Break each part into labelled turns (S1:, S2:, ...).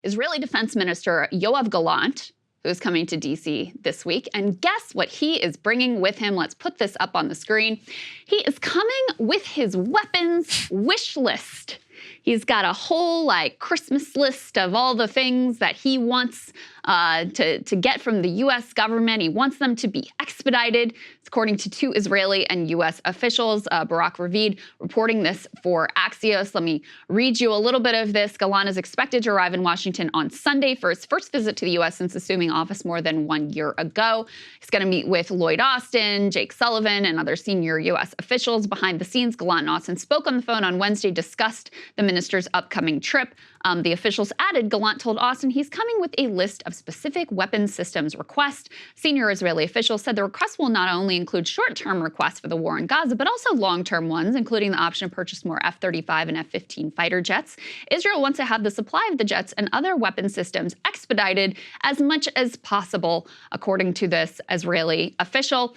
S1: Israeli Defense Minister Yoav Gallant, who's coming to D.C. this week. And guess what he is bringing with him? Let's put this up on the screen. He is coming with his weapons wish list. He's got a whole Christmas list of all the things that he wants to get from the U.S. government. He wants them to be expedited, according to two Israeli and U.S. officials. Barak Ravid reporting this for Axios. Let me read you a little bit of this. Gallant is expected to arrive in Washington on Sunday for his first visit to the U.S. since assuming office more than 1 year ago. He's going to meet with Lloyd Austin, Jake Sullivan, and other senior U.S. officials. Behind the scenes, Gallant and Austin spoke on the phone on Wednesday, discussed the minister's upcoming trip. The officials added, Gallant told Austin he's coming with a list of specific weapons systems requests. Senior Israeli officials said the request will not only include short-term requests for the war in Gaza, but also long-term ones, including the option to purchase more F-35 and F-15 fighter jets. Israel wants to have the supply of the jets and other weapon systems expedited as much as possible, according to this Israeli official.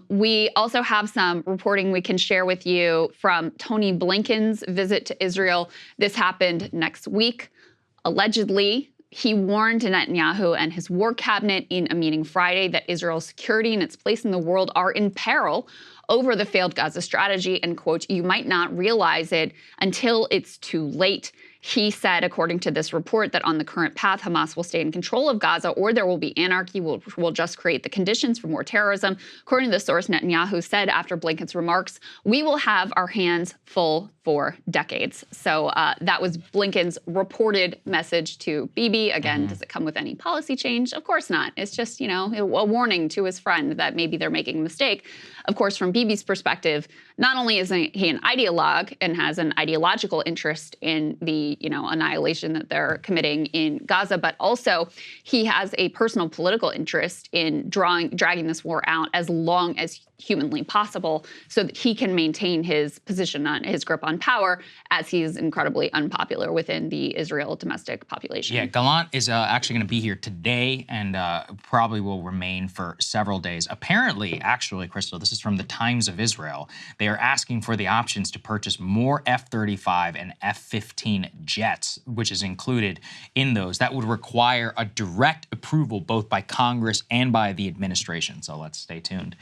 S1: We also have some reporting we can share with you from Tony Blinken's visit to Israel. This happened next week. Allegedly, he warned Netanyahu and his war cabinet in a meeting Friday that Israel's security and its place in the world are in peril over the failed Gaza strategy, and, quote, you might not realize it until it's too late. He said, according to this report, that on the current path, Hamas will stay in control of Gaza or there will be anarchy, will just create the conditions for more terrorism. According to the source, Netanyahu said after Blinken's remarks, we will have our hands full for decades. So that was Blinken's reported message to Bibi. Again, does it come with any policy change? Of course not. It's just, a warning to his friend that maybe they're making a mistake. Of course, from Bibi's perspective, not only is he an ideologue and has an ideological interest in the annihilation that they're committing in Gaza, but also he has a personal political interest in dragging this war out as long as humanly possible so that he can maintain his position on his grip on power as he's incredibly unpopular within the Israel domestic population.
S2: Yeah, Gallant is actually going to be here today and probably will remain for several days. Apparently, actually, Crystal, this is from the Times of Israel. They are asking for the options to purchase more F-35 and F-15 jets, which is included in those. That would require a direct approval both by Congress and by the administration. So let's stay tuned.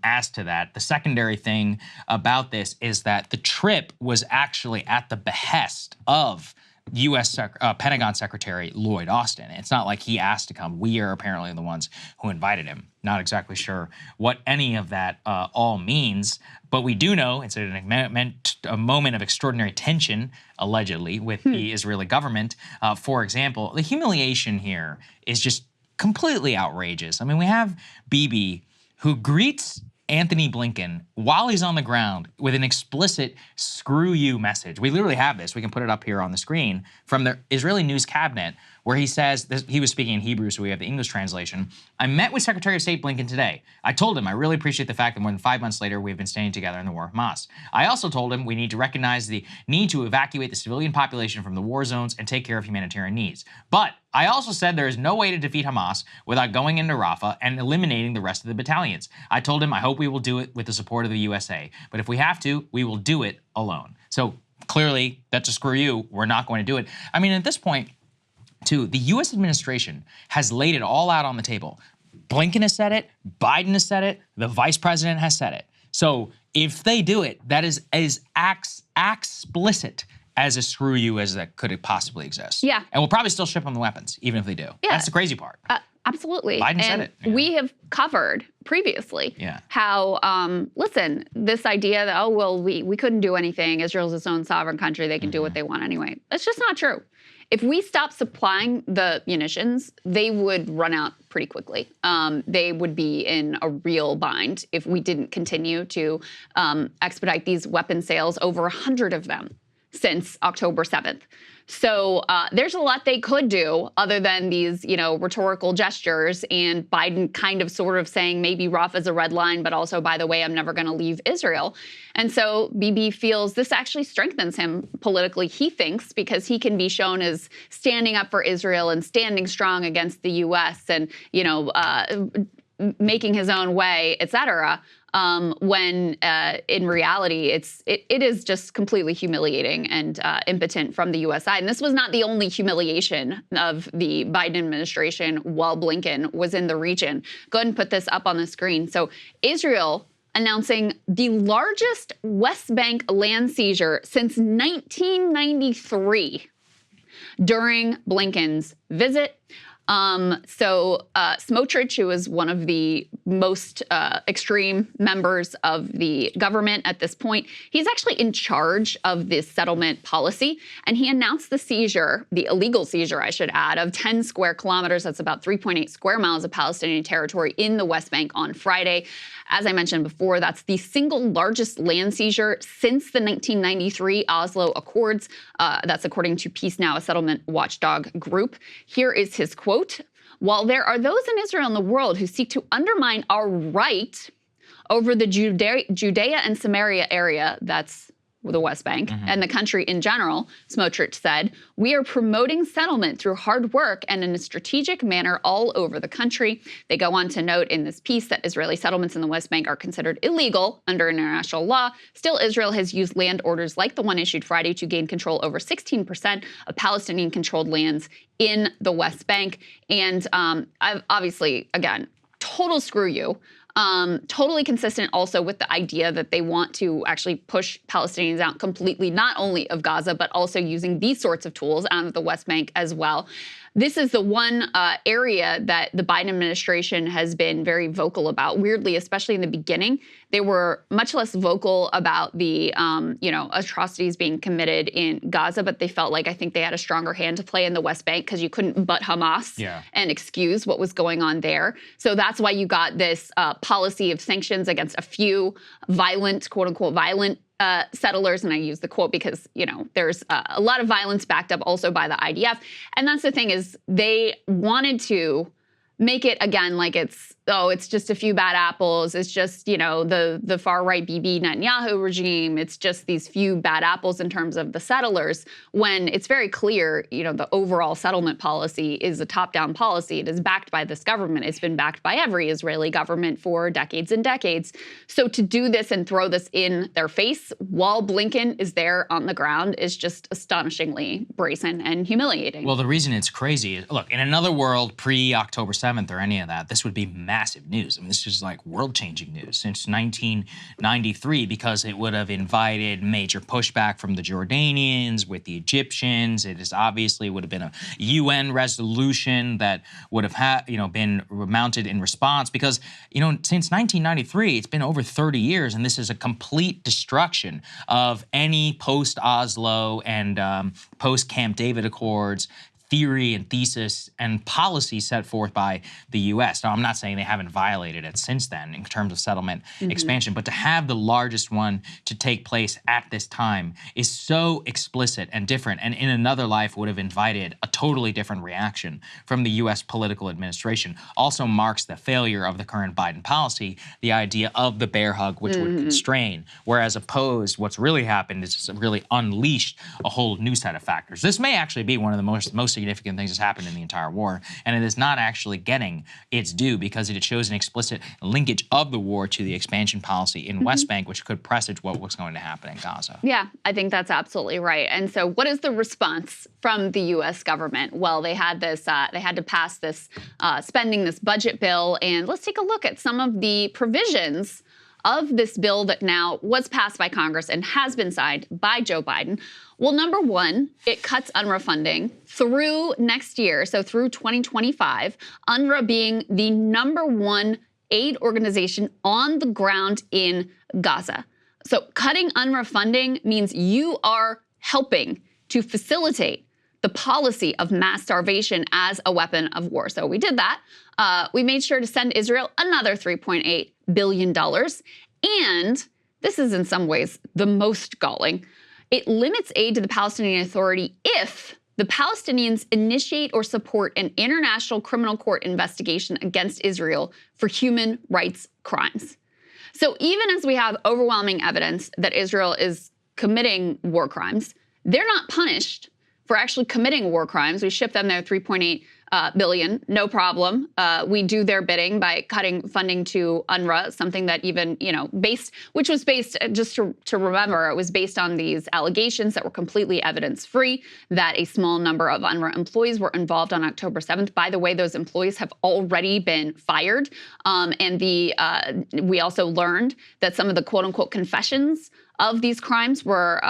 S2: As to that, the secondary thing about this is that the trip was actually at the behest of U.S. Pentagon Secretary Lloyd Austin. It's not like he asked to come. We are apparently the ones who invited him. Not exactly sure what any of that all means, but we do know it's a moment of extraordinary tension, allegedly, with the Israeli government. For example, the humiliation here is just completely outrageous. I mean, we have Bibi, who greets Anthony Blinken while he's on the ground with an explicit screw you message. We literally have this. We can put it up here on the screen from the Israeli news cabinet where he says, he was speaking in Hebrew, so we have the English translation. I met with Secretary of State Blinken today. I told him I really appreciate the fact that more than 5 months later, we've been standing together in the war of Hamas. I also told him we need to recognize the need to evacuate the civilian population from the war zones and take care of humanitarian needs. But I also said there is no way to defeat Hamas without going into Rafah and eliminating the rest of the battalions. I told him I hope we will do it with the support of the USA. But if we have to, we will do it alone. So clearly, that's a screw you. We're not going to do it. I mean, at this point, too, the U.S. administration has laid it all out on the table. Blinken has said it. Biden has said it. The vice president has said it. So if they do it, that is as explicit as a screw you as that could possibly exist.
S1: Yeah.
S2: And we'll probably still ship them the weapons, even if they do. Yeah. That's the crazy part.
S1: Absolutely.
S2: Biden said it. Yeah.
S1: We have covered previously how, listen, this idea that, we couldn't do anything. Israel's its own sovereign country. They can do what they want anyway. That's just not true. If we stopped supplying the munitions, they would run out pretty quickly. They would be in a real bind if we didn't continue to expedite these weapon sales, over 100 of them since October 7th. So there's a lot they could do other than these, rhetorical gestures, and Biden kind of sort of saying maybe Rafah's a red line, but also, by the way, I'm never going to leave Israel. And so Bibi feels this actually strengthens him politically, he thinks, because he can be shown as standing up for Israel and standing strong against the U.S. and, making his own way, et cetera. When in reality, it is just completely humiliating and impotent from the U.S. side. And this was not the only humiliation of the Biden administration while Blinken was in the region. Go ahead and put this up on the screen. So Israel announcing the largest West Bank land seizure since 1993 during Blinken's visit. Smotrich, who is one of the most extreme members of the government at this point, he's actually in charge of this settlement policy. And he announced the seizure, the illegal seizure, I should add, of 10 square kilometers. That's about 3.8 square miles of Palestinian territory in the West Bank on Friday. As I mentioned before, that's the single largest land seizure since the 1993 Oslo Accords. That's according to Peace Now, a settlement watchdog group. Here is his quote. While there are those in Israel and the world who seek to undermine our right over the Judea and Samaria area, that's the West Bank, and the country in general, Smotrich said, we are promoting settlement through hard work and in a strategic manner all over the country. They go on to note in this piece that Israeli settlements in the West Bank are considered illegal under international law. Still, Israel has used land orders like the one issued Friday to gain control over 16% of Palestinian-controlled lands in the West Bank. And obviously, again, total screw you. Totally consistent also with the idea that they want to actually push Palestinians out completely, not only of Gaza, but also using these sorts of tools out of the West Bank as well. This is the one area that the Biden administration has been very vocal about. Weirdly, especially in the beginning, they were much less vocal about the atrocities being committed in Gaza, but they felt like I think they had a stronger hand to play in the West Bank because you couldn't butt Hamas and excuse what was going on there. So that's why you got this policy of sanctions against a few violent, quote unquote, violent settlers, and I use the quote because, there's a lot of violence backed up also by the IDF. And that's the thing is they wanted to make it, again, like it's just a few bad apples. It's just, the far-right Bibi Netanyahu regime. It's just these few bad apples in terms of the settlers, when it's very clear, the overall settlement policy is a top-down policy. It is backed by this government. It's been backed by every Israeli government for decades and decades. So to do this and throw this in their face while Blinken is there on the ground is just astonishingly brazen and humiliating.
S2: Well, the reason it's crazy is, look, in another world pre-October 7th or any of that, this would be massive news. I mean, this is like world-changing news since 1993 because it would have invited major pushback from the Jordanians with the Egyptians. It is obviously would have been a UN resolution that would have been mounted in response because, since 1993, it's been over 30 years, and this is a complete destruction of any post-Oslo and post-Camp David Accords theory and thesis and policy set forth by the U.S. Now, I'm not saying they haven't violated it since then in terms of settlement expansion, but to have the largest one to take place at this time is so explicit and different, and in another life would have invited a totally different reaction from the U.S. political administration. Also marks the failure of the current Biden policy, the idea of the bear hug, which would constrain, whereas opposed, what's really happened is it's really unleashed a whole new set of factors. This may actually be one of the most significant things that's happened in the entire war, and it is not actually getting its due because it shows an explicit linkage of the war to the expansion policy in West Bank, which could presage what was going to happen in Gaza.
S1: Yeah, I think that's absolutely right. And so what is the response from the U.S. government? Well, they had this, they had to pass this spending, this budget bill, and let's take a look at some of the provisions of this bill that now was passed by Congress and has been signed by Joe Biden. Well, number one, it cuts UNRWA funding through next year, so through 2025, UNRWA being the number one aid organization on the ground in Gaza. So cutting UNRWA funding means you are helping to facilitate the policy of mass starvation as a weapon of war. So we did that. We made sure to send Israel another $3.8 billion. And this is in some ways the most galling. It limits aid to the Palestinian Authority if the Palestinians initiate or support an international criminal court investigation against Israel for human rights crimes. So even as we have overwhelming evidence that Israel is committing war crimes, they're not punished for actually committing war crimes. We ship them their $3.8 billion, no problem. We do their bidding by cutting funding to UNRWA, something that even, which was based, just to remember, it was based on these allegations that were completely evidence-free, that a small number of UNRWA employees were involved on October 7th. By the way, those employees have already been fired. And we also learned that some of the quote-unquote confessions of these crimes were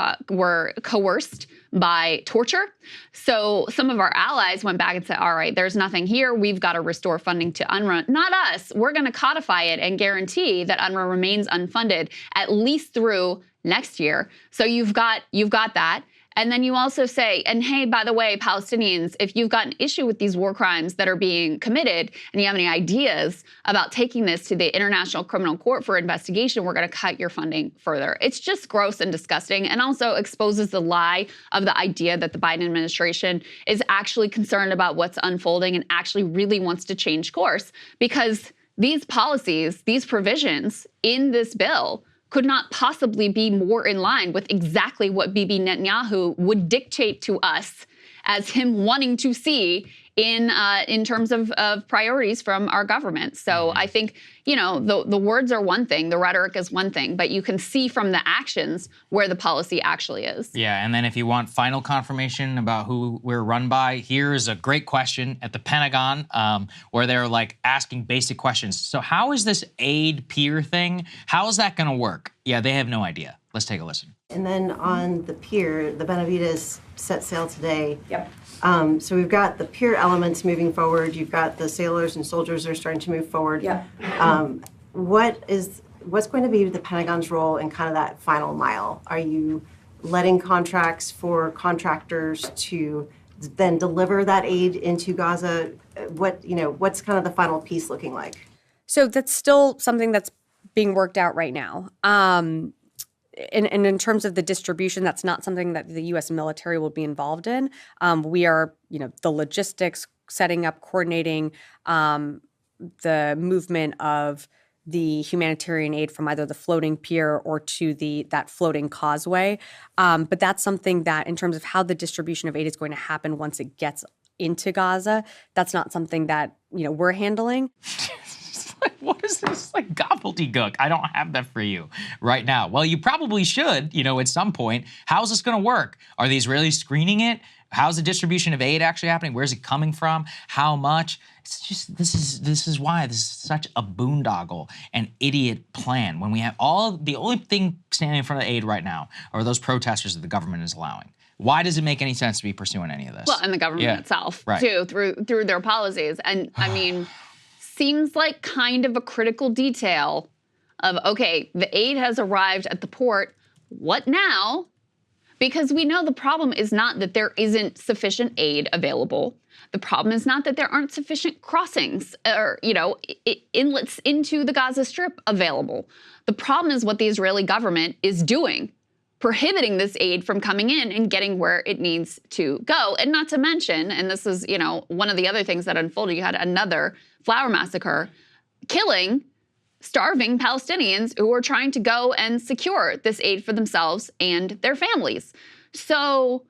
S1: coerced by torture. So some of our allies went back and said, all right, there's nothing here. We've got to restore funding to UNRWA. Not us. We're going to codify it and guarantee that UNRWA remains unfunded at least through next year. So you've got that. And then you also say, and hey, by the way, Palestinians, if you've got an issue with these war crimes that are being committed and you have any ideas about taking this to the International Criminal Court for investigation, we're going to cut your funding further. It's just gross and disgusting, and also exposes the lie of the idea that the Biden administration is actually concerned about what's unfolding and actually really wants to change course, because these policies, these provisions in this bill could not possibly be more in line with exactly what Bibi Netanyahu would dictate to us as him wanting to see in terms of priorities from our government. So I think, the words are one thing, the rhetoric is one thing, but you can see from the actions where the policy actually is.
S2: Yeah, and then if you want final confirmation about who we're run by, here's a great question at the Pentagon where they're asking basic questions. So how is this aid peer thing, how is that gonna work? Yeah, they have no idea. Let's take a listen.
S3: And then on the pier, the Benavides set sail today.
S4: Yep.
S3: So we've got the pier elements moving forward. You've got the sailors and soldiers are starting to move forward.
S4: Yeah.
S3: What's going to be the Pentagon's role in kind of that final mile? Are you letting contracts for contractors to then deliver that aid into Gaza? What's kind of the final piece looking like?
S5: So that's still something that's being worked out right now. And in terms of the distribution, that's not something that the U.S. military will be involved in. We are, the logistics, setting up, coordinating the movement of the humanitarian aid from either the floating pier or to that floating causeway. But that's something that, in terms of how the distribution of aid is going to happen once it gets into Gaza, that's not something that we're handling.
S2: What is this gobbledygook? I don't have that for you right now. Well, you probably should, at some point. How's this going to work? Are the Israelis screening it? How's the distribution of aid actually happening? Where's it coming from? How much? It's just, this is why this is such a boondoggle and idiot plan. When we have the only thing standing in front of aid right now are those protesters that the government is allowing. Why does it make any sense to be pursuing any of this?
S1: Well, and the government itself,
S2: right,
S1: too, through their policies. And I mean, seems like kind of a critical detail of, okay, the aid has arrived at the port. What now? Because we know the problem is not that there isn't sufficient aid available. The problem is not that there aren't sufficient crossings or, inlets into the Gaza Strip available. The problem is what the Israeli government is doing, prohibiting this aid from coming in and getting where it needs to go. And not to mention, and this is, one of the other things that unfolded, you had another flower massacre, killing starving Palestinians who were trying to go and secure this aid for themselves and their families. So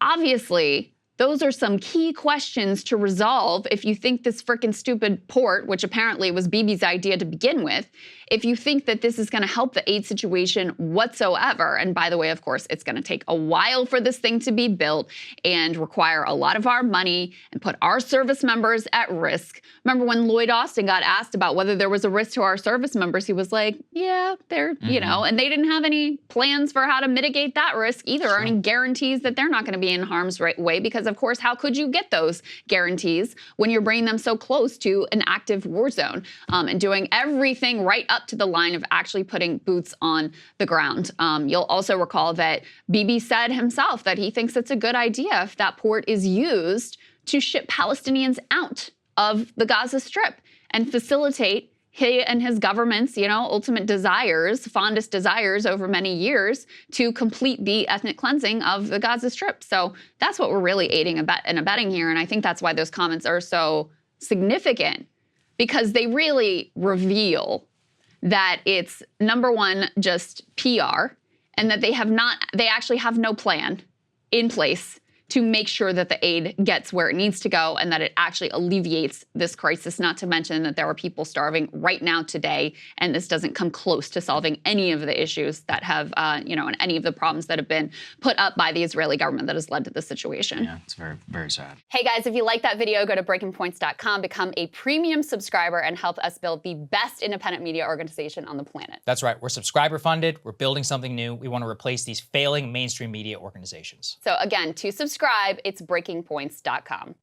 S1: obviously, those are some key questions to resolve if you think this frickin' stupid port, which apparently was Bibi's idea to begin with, if you think that this is going to help the aid situation whatsoever. And by the way, of course, it's going to take a while for this thing to be built and require a lot of our money and put our service members at risk. Remember when Lloyd Austin got asked about whether there was a risk to our service members, he was like, yeah, they're, and they didn't have any plans for how to mitigate that risk either, or any guarantees that they're not going to be in harm's way, because of course, how could you get those guarantees when you're bringing them so close to an active war zone and doing everything right up to the line of actually putting boots on the ground. You'll also recall that Bibi said himself that he thinks it's a good idea if that port is used to ship Palestinians out of the Gaza Strip and facilitate he and his government's, ultimate desires, fondest desires over many years to complete the ethnic cleansing of the Gaza Strip. So that's what we're really aiding and abetting here. And I think that's why those comments are so significant, because they really reveal that it's, number one, just PR, and that they actually have no plan in place to make sure that the aid gets where it needs to go and that it actually alleviates this crisis, not to mention that there are people starving right now today, and this doesn't come close to solving any of the issues that have, and any of the problems that have been put up by the Israeli government that has led to this situation.
S2: Yeah, it's very, very sad.
S1: Hey guys, if you like that video, go to breakingpoints.com, become a premium subscriber, and help us build the best independent media organization on the planet.
S4: That's right. We're subscriber funded. We're building something new. We want to replace these failing mainstream media organizations.
S1: So again, to subscribe, it's breakingpoints.com.